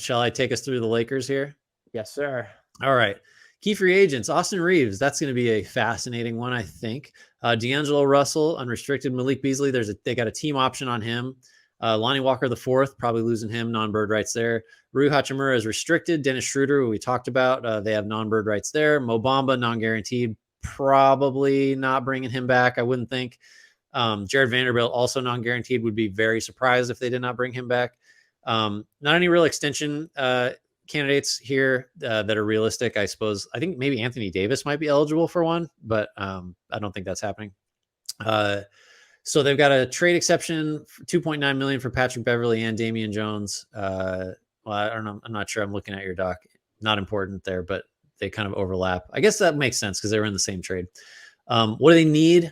shall I take us through the Lakers here? Yes, sir. All right. Key free agents, Austin Reeves. That's going to be a fascinating one, I think. D'Angelo Russell, unrestricted. Malik Beasley, they got a team option on him. Lonnie Walker the fourth, probably losing him, non-bird rights there. Rui Hachimura is restricted. Dennis Schroeder, who we talked about, they have non-bird rights there. Mo Bamba, non-guaranteed, probably not bringing him back, I wouldn't think. Jared Vanderbilt, also non-guaranteed, would be very surprised if they did not bring him back. Not any real extension candidates here that are realistic, I suppose. I think maybe Anthony Davis might be eligible for one, but I don't think that's happening. So they've got a trade exception, $2.9 million for Patrick Beverley and Damian Jones. Well, I don't know. I'm not sure. I'm looking at your doc. Not important there, but they kind of overlap. I guess that makes sense because they were in the same trade. What do they need?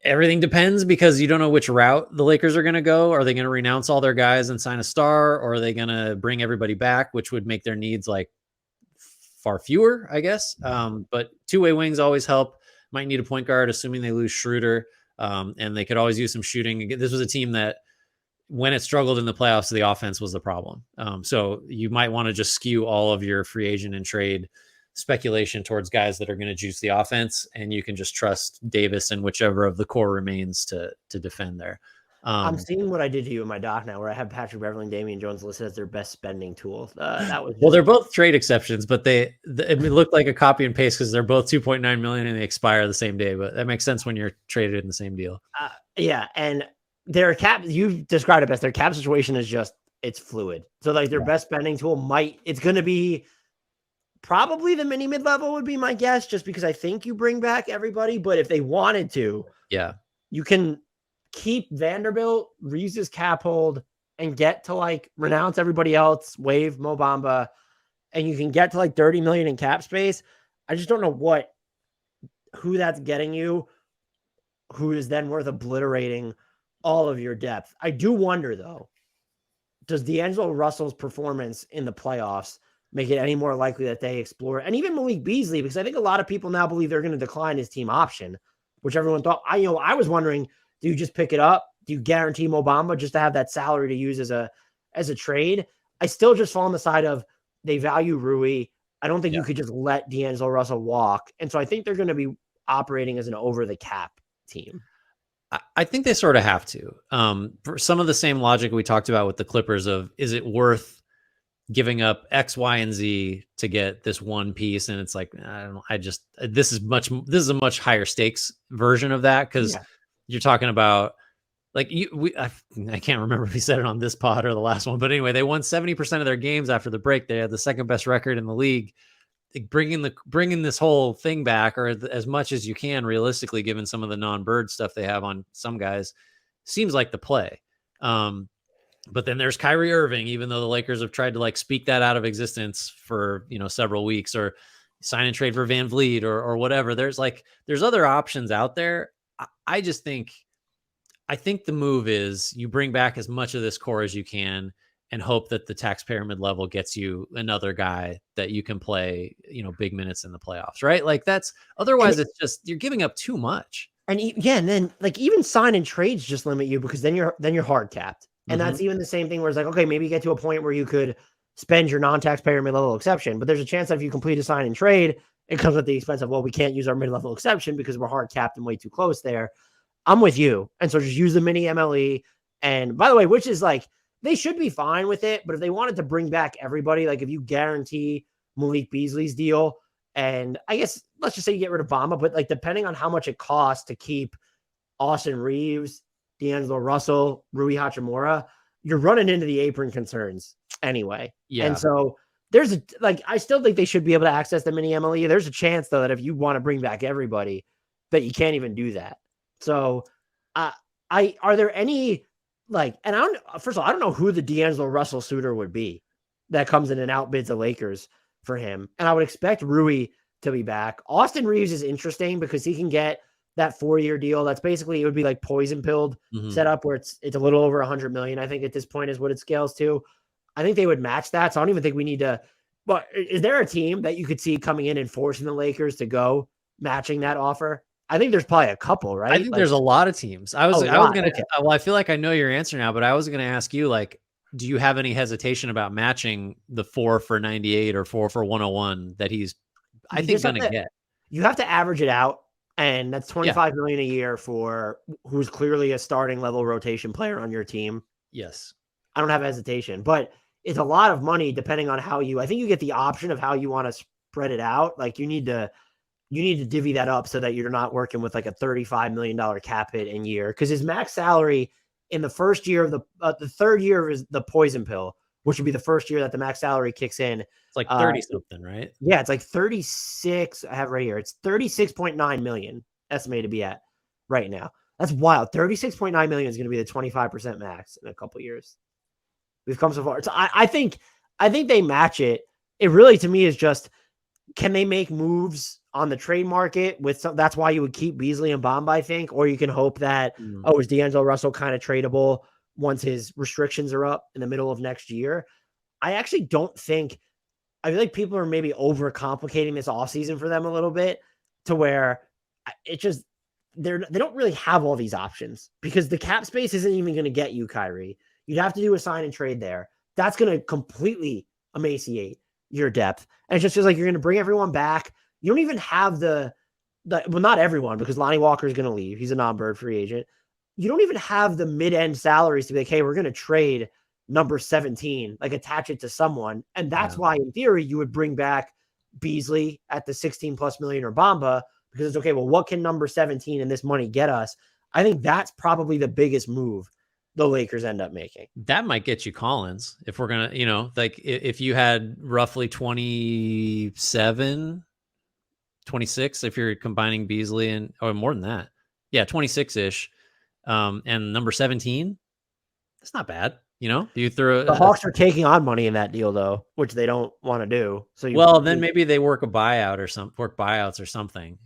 Everything depends because you don't know which route the Lakers are going to go. Are they going to renounce all their guys and sign a star, or are they going to bring everybody back, which would make their needs like far fewer, I guess. But two-way wings always help. Might need a point guard, assuming they lose Schroeder. And they could always use some shooting. This was a team that when it struggled in the playoffs, the offense was the problem. So you might want to just skew all of your free agent and trade speculation towards guys that are going to juice the offense, and you can just trust Davis and whichever of the core remains to defend there. I'm seeing what I did to you in my doc now, where I have Patrick Beverley and Damian Jones listed as their best spending tool. That was well, they're both trade exceptions, but it looked like a copy and paste because they're both 2.9 million and they expire the same day. But that makes sense when you're traded in the same deal. Yeah, and their cap, you described it best. Their cap situation is just, it's fluid. So like their best spending tool it's going to be probably the mini mid-level would be my guess, just because I think you bring back everybody. But if they wanted to, you can keep Vanderbilt, Reeves' cap hold, and get to like renounce everybody else, waive Mo Bamba, and you can get to like 30 million in cap space. I just don't know who that's getting you, who is then worth obliterating all of your depth. I do wonder though, does D'Angelo Russell's performance in the playoffs make it any more likely that they explore, and even Malik Beasley, because I think a lot of people now believe they're going to decline his team option, which everyone thought. I was wondering, do you just pick it up? Do you guarantee Mo Bamba just to have that salary to use as a trade? I still just fall on the side of they value Rui. I don't think you could just let D'Angelo Russell walk. And so I think they're going to be operating as an over the cap team. I think they sort of have to. For some of the same logic we talked about with the Clippers of, is it worth giving up X, Y, and Z to get this one piece? And it's like, this is a much higher stakes version of that. Cause you're talking about like I can't remember if we said it on this pod or the last one, but anyway, they won 70% of their games after the break. They had the second best record in the league. Bringing this whole thing back, or as much as you can realistically, given some of the non-bird stuff they have on some guys, seems like the play. But then there's Kyrie Irving, even though the Lakers have tried to like speak that out of existence for, several weeks, or sign and trade for Van Vliet or whatever. There's other options out there. I think the move is you bring back as much of this core as you can and hope that the tax pyramid level gets you another guy that you can play, big minutes in the playoffs, right? Like otherwise it's just, you're giving up too much. And and then like even sign and trades just limit you, because then you're hard capped. And that's even the same thing where it's like, okay, maybe you get to a point where you could spend your non-tax pyramid level exception, but there's a chance that if you complete a sign and trade, it comes at the expense of, well, we can't use our mid-level exception because we're hard capped and way too close there. I'm with you. And so just use the mini MLE. And by the way, which is like, they should be fine with it. But if they wanted to bring back everybody, like if you guarantee Malik Beasley's deal, and I guess let's just say you get rid of Bamba, but like depending on how much it costs to keep Austin Reeves, D'Angelo Russell, Rui Hachimura, you're running into the apron concerns anyway. Yeah. And so I still think they should be able to access the mini MLE. There's a chance though that if you want to bring back everybody, that you can't even do that. So are there any and first of all, I don't know who the D'Angelo Russell suitor would be that comes in and outbids the Lakers for him. And I would expect Rui to be back. Austin Reeves is interesting because he can get that 4-year deal. That's basically, it would be like poison pilled setup where it's a little over 100 million. I think at this point is what it scales to. I think they would match that. So I don't even think we need to, but is there a team that you could see coming in and forcing the Lakers to go matching that offer? I think there's probably a couple, right? I think there's a lot of teams. I feel like I know your answer now, but I was going to ask you, like, do you have any hesitation about matching the 4 for 98 or 4 for 101 that he's, I You think, just have going to to get? you have to average it out, and that's Yeah. 25 million a year for who's clearly a starting level rotation player on your team. Yes. I don't have hesitation, but it's a lot of money depending on how I think you get the option of how you want to spread it out. Like you need to divvy that up so that you're not working with like a $35 million cap hit in year. Cause his max salary in the first year of the third year of the poison pill, which would be the first year that the max salary kicks in. It's like 30 something, right? Yeah, it's like 36. I have right here. It's 36.9 million estimated to be at right now. That's wild. 36.9 million is going to be the 25% max in a couple years. We've come so far. So I think they match it. It really to me is just, can they make moves on the trade market with some, that's why you would keep Beasley and Bomb, I think, or you can hope that, is D'Angelo Russell kind of tradable once his restrictions are up in the middle of next year? I actually don't think, I feel like people are maybe overcomplicating this offseason for them a little bit to where it just, they don't really have all these options because the cap space isn't even going to get you Kyrie. You'd have to do a sign and trade there. That's going to completely emaciate your depth. And it just feels like you're going to bring everyone back. You don't even have well, not everyone, because Lonnie Walker is going to leave. He's a non-bird free agent. You don't even have the mid-end salaries to be like, hey, we're going to trade number 17, like attach it to someone. And that's why, in theory, you would bring back Beasley at the 16 plus million or Bamba, because it's okay. Well, what can number 17 and this money get us? I think that's probably the biggest move the Lakers end up making. That might get you Collins if we're going to, like if you had roughly 27, 26, if you're combining Beasley or more than that. Yeah, 26 ish. And number 17, that's not bad. Do you throw the Hawks are taking on money in that deal though, which they don't want to do. So then maybe they work buyouts or something.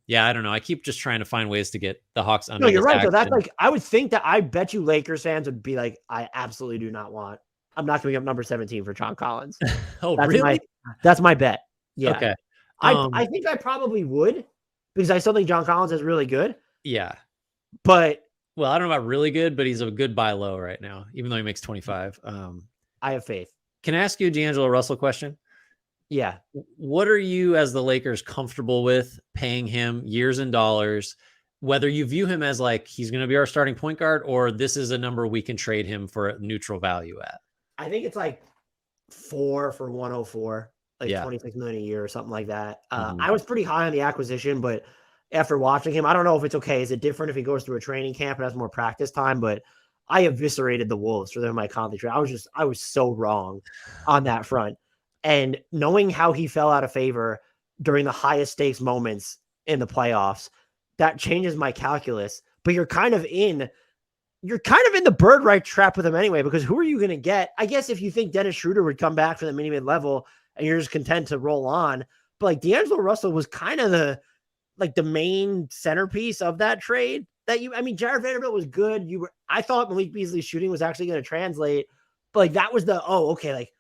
Yeah, I don't know. I keep just trying to find ways to get the Hawks under. No, you're right. Action. So that's like, I would think that, I bet you Lakers fans would be like, I absolutely do not want, I'm not giving up number 17 for John Collins. Oh, really? That's my bet. Yeah. Okay. I think I probably would, because I still think John Collins is really good. Yeah. But well, I don't know about really good, but he's a good buy low right now, even though he makes 25. I have faith. Can I ask you a D'Angelo Russell question? Yeah. What are you, as the Lakers, comfortable with paying him years and dollars, whether you view him as like he's going to be our starting point guard, or this is a number we can trade him for a neutral value at? I think it's like 4 for 104, like 26 million a year or something like that. I was pretty high on the acquisition, but after watching him, I don't know if it's okay. Is it different if he goes through a training camp and has more practice time? But I eviscerated the Wolves for them in my content trade. I was so wrong on that front. And knowing how he fell out of favor during the highest stakes moments in the playoffs, that changes my calculus. But you're kind of in the bird right trap with him anyway, because who are you going to get? I guess if you think Dennis Schroeder would come back for the mini mid level and you're just content to roll on, but like D'Angelo Russell was kind of the main centerpiece of that trade. Jared Vanderbilt was good. I thought Malik Beasley's shooting was actually going to translate, but like that was like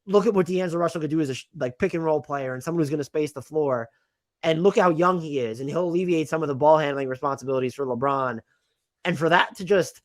look at what D'Angelo Russell could do as a pick and roll player and someone who's going to space the floor, and look how young he is, and he'll alleviate some of the ball handling responsibilities for LeBron. And for that to just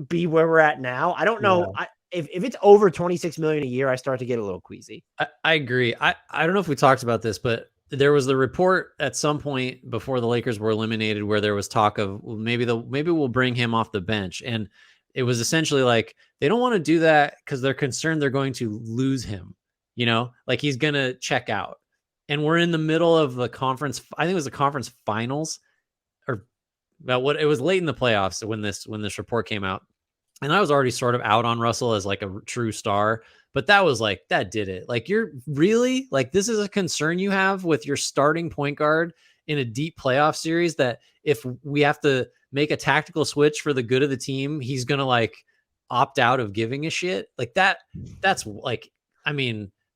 be where we're at now, I don't know. Yeah. If it's over 26 million a year, I start to get a little queasy. I agree. I don't know if we talked about this, but there was the report at some point before the Lakers were eliminated where there was talk of maybe we'll bring him off the bench. And it was essentially like, they don't want to do that because they're concerned they're going to lose him, like he's going to check out. And we're in the middle of the conference. I think it was the conference finals, or about what it was late in the playoffs when this report came out. And I was already sort of out on Russell as like a true star, but that did it. Like, you're really like, this is a concern you have with your starting point guard in a deep playoff series, that if we have to make a tactical switch for the good of the team, he's going to like opt out of giving a shit like that. That's like,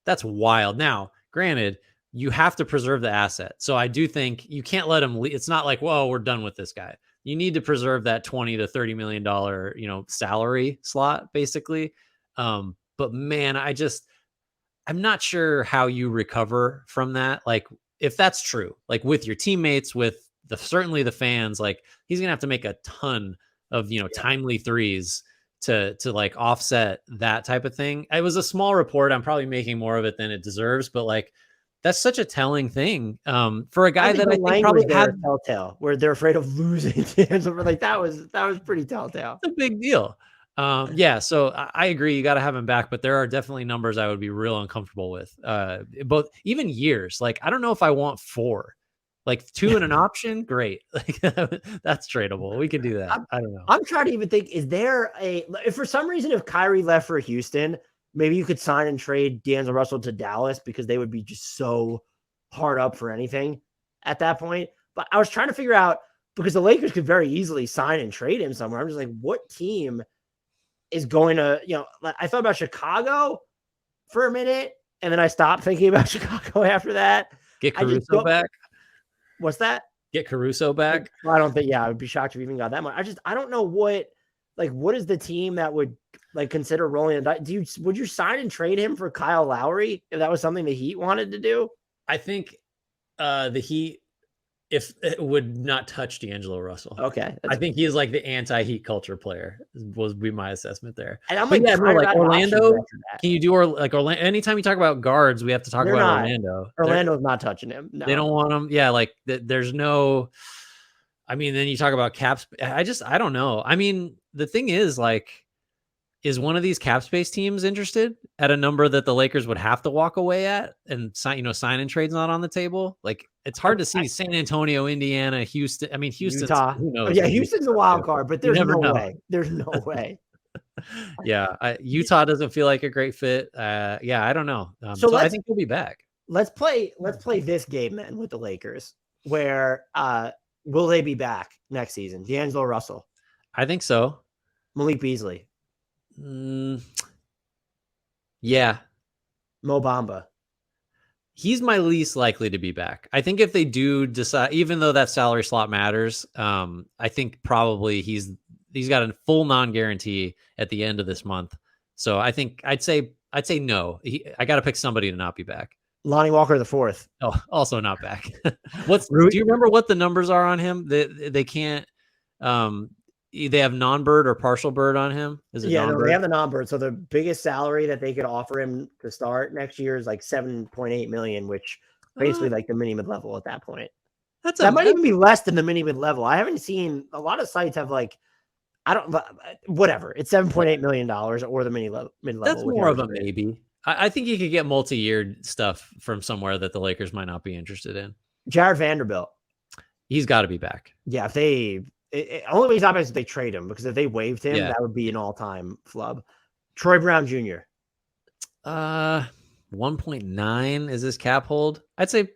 that's wild. Now, granted, you have to preserve the asset. So I do think you can't let him leave. It's not like, whoa, we're done with this guy. You need to preserve that $20 to $30 million, salary slot, basically. But man, I'm not sure how you recover from that. Like, if that's true, like with your teammates, with certainly the fans, like he's going to have to make a ton of, timely threes to like offset that type of thing. It was a small report. I'm probably making more of it than it deserves, but like that's such a telling thing for a guy that I think probably had telltale, where they're afraid of losing. Like that was pretty telltale. It's a big deal. Yeah, so I agree. You got to have him back, but there are definitely numbers I would be real uncomfortable with. Both even years. Like I don't know if I want 4, like 2 and an option. Great, like that's tradable. We can do that. I don't know. I'm trying to even think. Is there if for some reason if Kyrie left for Houston, maybe you could sign and trade D'Angelo Russell to Dallas because they would be just so hard up for anything at that point. But I was trying to figure out because the Lakers could very easily sign and trade him somewhere. I'm just like, what team is going to, I thought about Chicago for a minute and then I stopped thinking about Chicago after that. Get Caruso back. What's that? Get Caruso back. I don't think, I would be shocked if we even got that much. I don't know what is the team that would like consider rolling a dice? Would you sign and trade him for Kyle Lowry if that was something the Heat wanted to do? I think the Heat, if it would not touch D'Angelo Russell. Okay. I think he is like the anti-Heat culture player would be my assessment there. And I'm like, like Orlando, can you do like Orlando? Anytime you talk about guards, we have to talk about Orlando. Orlando's not touching him. No. They don't want him. Yeah. Like there's no, I mean, then you talk about caps. I don't know. I mean, the thing is like, is one of these cap space teams interested at a number that the Lakers would have to walk away at and sign and trade's not on the table? Like it's hard to see San Antonio, Indiana, Houston. I mean, Houston, who knows? Yeah, Houston's a wild card, but there's no way. There's no way. Yeah, Utah doesn't feel like a great fit. Yeah, I don't know. So I think he'll be back. Let's play this game then with the Lakers. Where will they be back next season? D'Angelo Russell. I think so. Malik Beasley. Yeah. Mo Bamba. He's my least likely to be back. I think if they do decide, even though that salary slot matters, I think probably he's got a full non-guarantee at the end of this month. So I think I'd say no. I got to pick somebody to not be back. Lonnie Walker the fourth. Oh, also not back. Do you remember what the numbers are on him? They can't. They have non-bird or partial bird on him. Is it non-bird? No, they have the non-bird. So the biggest salary that they could offer him to start next year is like $7.8 million, which basically like the mini mid level at that point. That might even be less than the mini mid level. I haven't seen a lot of sites have like, whatever. It's $7.8 million or the mid level. That's more of a maybe. I think you could get multi-year stuff from somewhere that the Lakers might not be interested in. Jared Vanderbilt. He's got to be back. Yeah, if they. Only way he's not back is if they trade him, because if they waived him, that would be an all-time flub. Troy Brown Jr. 1.9 is his cap hold. I'd say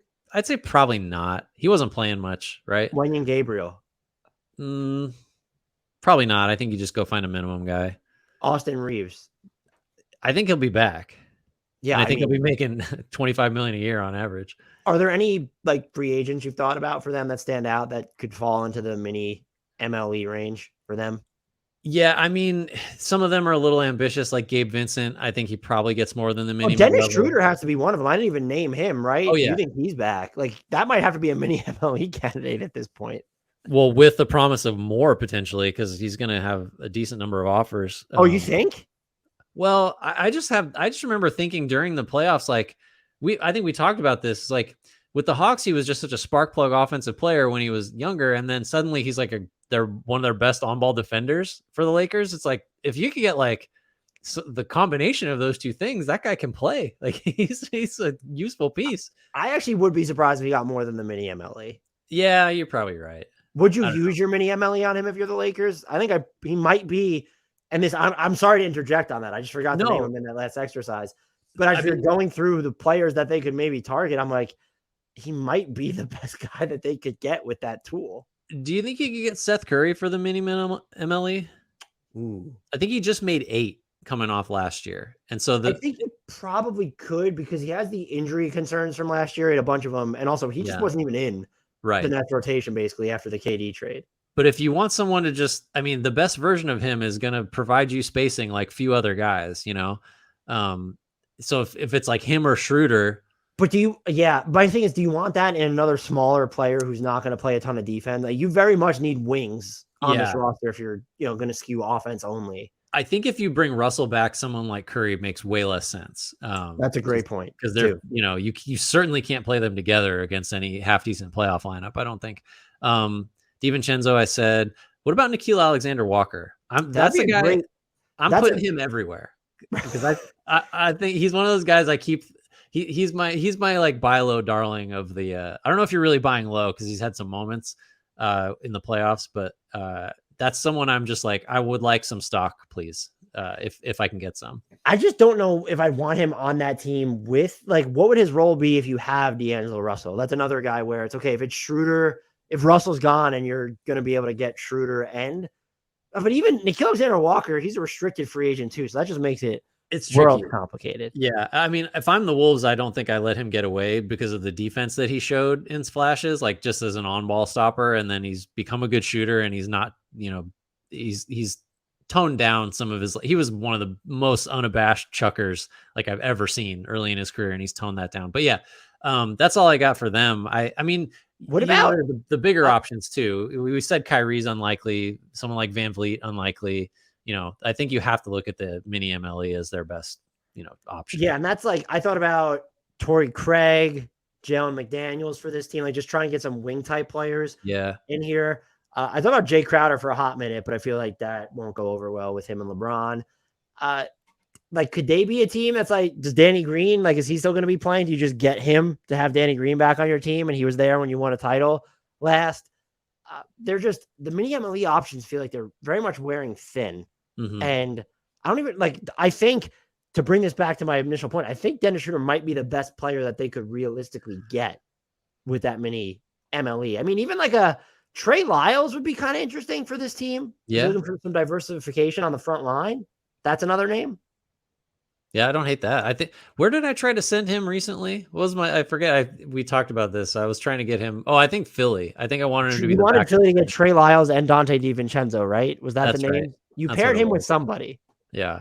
probably not. He wasn't playing much, right? Wenyen Gabriel. Probably not. I think you just go find a minimum guy. Austin Reeves. I think he'll be back. Yeah, I think he'll be making $25 million a year on average. Are there any like free agents you've thought about for them that stand out that could fall into the mini MLE range for them? Yeah, I mean, some of them are a little ambitious, like Gabe Vincent. I think he probably gets more than the mini. Dennis Schroeder has to be one of them. I didn't even name him, right? Oh, yeah. You think he's back? Like that might have to be a mini MLE candidate at this point. Well, with the promise of more potentially, because he's going to have a decent number of offers. Oh, you think? Well, I just remember thinking during the playoffs, like I think we talked about this, like with the Hawks, he was just such a spark plug offensive player when he was younger. And then suddenly he's like they're one of their best on-ball defenders for the Lakers. It's like, if you could get like the combination of those two things, that guy can play. Like he's a useful piece. I actually would be surprised if he got more than the mini MLE. Yeah, you're probably right. Would you use your mini MLE on him if you're the Lakers? I think he might be. And I'm sorry to interject on that. I just forgot to name him in that last exercise. But as you're going through the players that they could maybe target, I'm like, he might be the best guy that they could get with that tool. Do you think you could get Seth Curry for the mini MLE? Ooh. I think he just made 8 coming off last year. And so I think he probably could, because he has the injury concerns from last year. He had a bunch of them. And also he just wasn't even in the next rotation basically after the KD trade. But if you want someone to just, I mean, the best version of him is going to provide you spacing like few other guys, you know? So if it's like him or Schroeder. But my thing is, do you want that in another smaller player who's not going to play a ton of defense? Like, you very much need wings on this roster if you're, going to skew offense only. I think if you bring Russell back, someone like Curry makes way less sense. That's a great point because too. you certainly can't play them together against any half decent playoff lineup. I don't think. DiVincenzo, I said. What about Nickeil Alexander-Walker? That's a guy. I'm putting him everywhere because I think he's one of those guys I keep. He's my like buy low darling of the. I don't know if you're really buying low because he's had some moments in the playoffs, but that's someone I'm just like I would like some stock, please, if I can get some. I just don't know if I want him on that team with like what would his role be if you have D'Angelo Russell? That's another guy where it's okay if it's Schroeder, if Russell's gone and you're going to be able to get Schroeder and but even Nickeil Alexander-Walker, he's a restricted free agent too, so that just makes it's world tricky. Complicated. Yeah, I mean, if I'm the Wolves, I don't think I let him get away because of the defense that he showed in flashes, like just as an on-ball stopper, and then he's become a good shooter, and he's not, he's toned down some of his. He was one of the most unabashed chuckers like I've ever seen early in his career, and he's toned that down. But yeah, that's all I got for them. I mean, what about the bigger options too? We said Kyrie's unlikely. Someone like Van Vliet unlikely. I think you have to look at the mini MLE as their best, option. Yeah, and that's like I thought about Torrey Craig, Jalen McDaniels for this team, like just try and get some wing type players. In here. I thought about Jay Crowder for a hot minute, but I feel like that won't go over well with him and LeBron. Like, could they be a team that's like, does Danny Green, like, is he still going to be playing? Do you just get him to have Danny Green back on your team? And he was there when you won a title last. They're just the mini MLE options feel like they're very much wearing thin. Mm-hmm. And I don't even like, I think to bring this back to my initial point, I think Dennis Schroeder might be the best player that they could realistically get with that mini MLE. I mean, even like a Trey Lyles would be kind of interesting for this team. Yeah. Looking for some diversification on the front line. That's another name. Yeah, I don't hate that. I think where did I try to send him recently? What was I forget. We talked about this. I was trying to get him. Oh, I think Philly. I think I wanted him to be. You wanted Philly to get Trey Lyles and Dante DiVincenzo, right? Was that That's the name? Right. You That's paired him with somebody. Yeah.